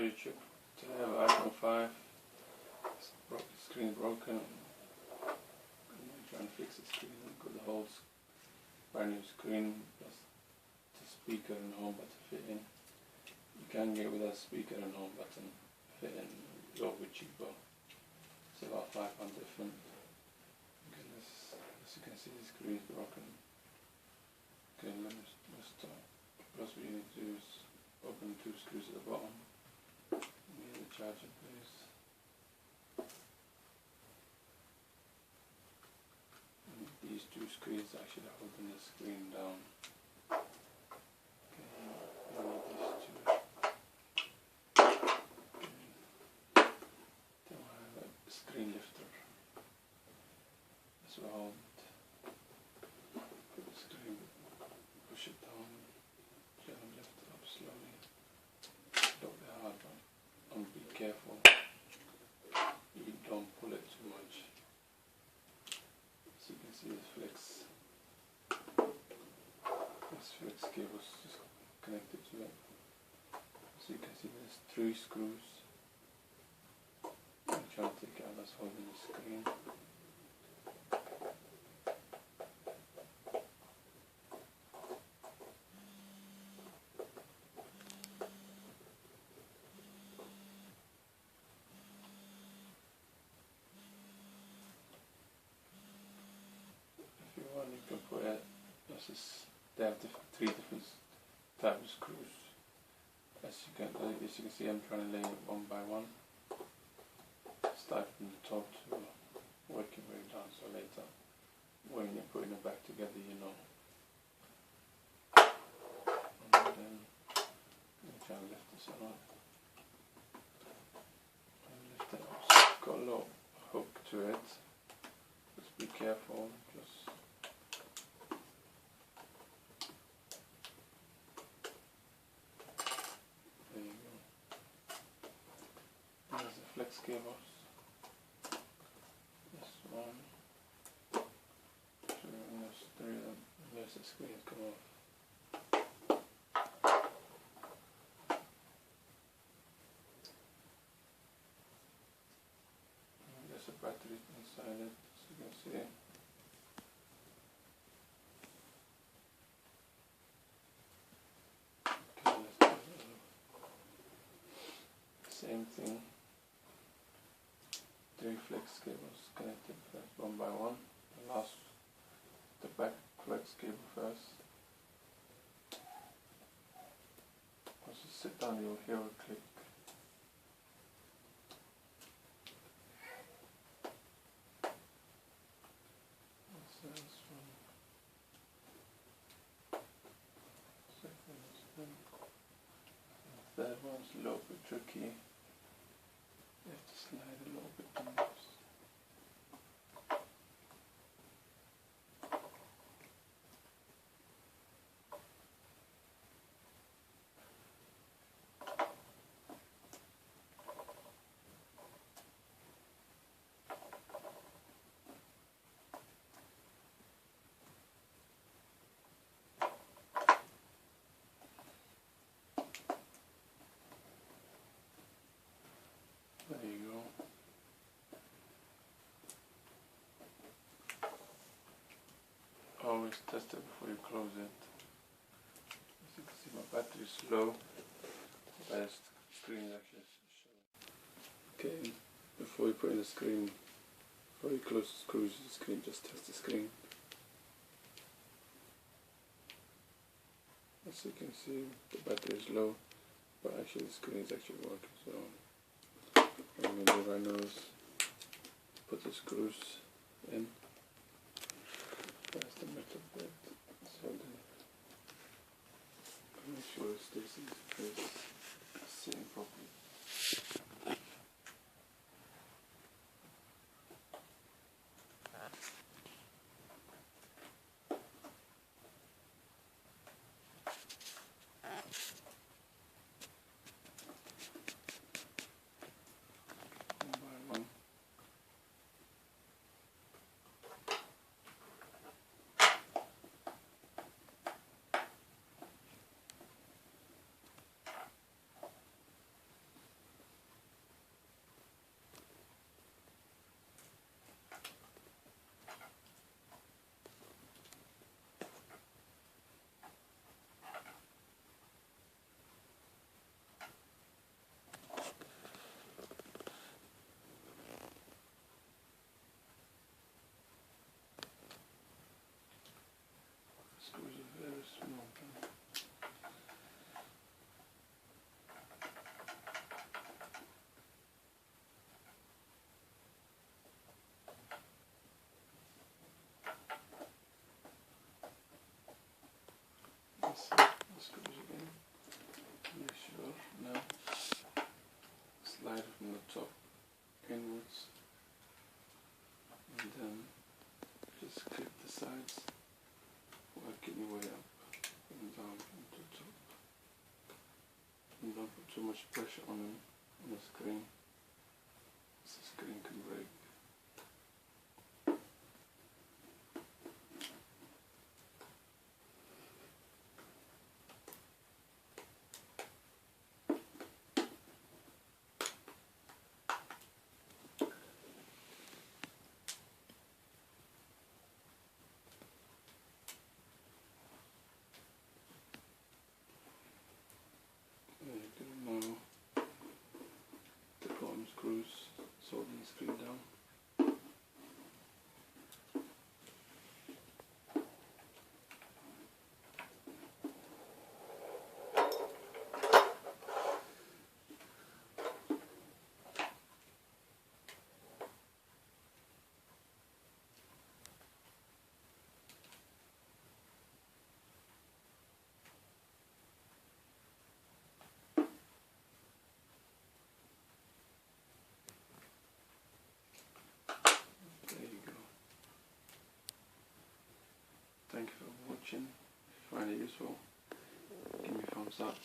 YouTube. Today I have iPhone 5. The screen broken. I'm trying to fix the screen. I've got the whole brand new screen plus the speaker and home button fit in. You can get with a speaker and home button fit in a little bit cheaper. It's about £5 different. As you can see, the screen is broken. Okay, let's start. First what you need to do is open the 2 screws at the bottom. Need the charger, please. And these 2 screws are actually holding the screen down. Okay, you need these 2. Okay. Then I have a screen lifter. This will hold the screen. Push it down. Gently lift it up slowly. Don't be hard, but be careful. You don't pull it too much. As you can see, this flex cable is just connected to it. As you can see, there's 3 screws. I'm trying to take out that's holding the screen. You can put it, they have 3 different types of screws. As you can see, I'm trying to lay it one by one. Start from the top to working way down, so later when you're putting it back together, you know. And then I'm trying to lift this up. And lift it up. So it's got a little hook to it. Just be careful. There's the flex cables. This one, 2, and there's 3 of them. There's the screen come off. And there's a battery inside it, as you can see. Okay, let's do the same thing. 3 flex cables connected first, one by one. The back flex cable first. Once you sit down, you'll hear a click. So this one. Second one. The third one's a little bit tricky. You have to slide a little bit on this. There you go. Always test it before you close it. As you can see, my battery is low. The screen is actually showing. Okay, before you put in the screen, before you close the screws of the screen, just test the screen. As you can see, the battery is low, but actually the screen is actually working. So what I'm going to do right now is put the screws in. That's the metal bit, so then make sure it stays in place, sitting properly. One by one. too much pressure on the screen. The screen can break. Now the bottom screws holding the screen down. There you go. Thank you for watching. If you find it useful, give me a thumbs up.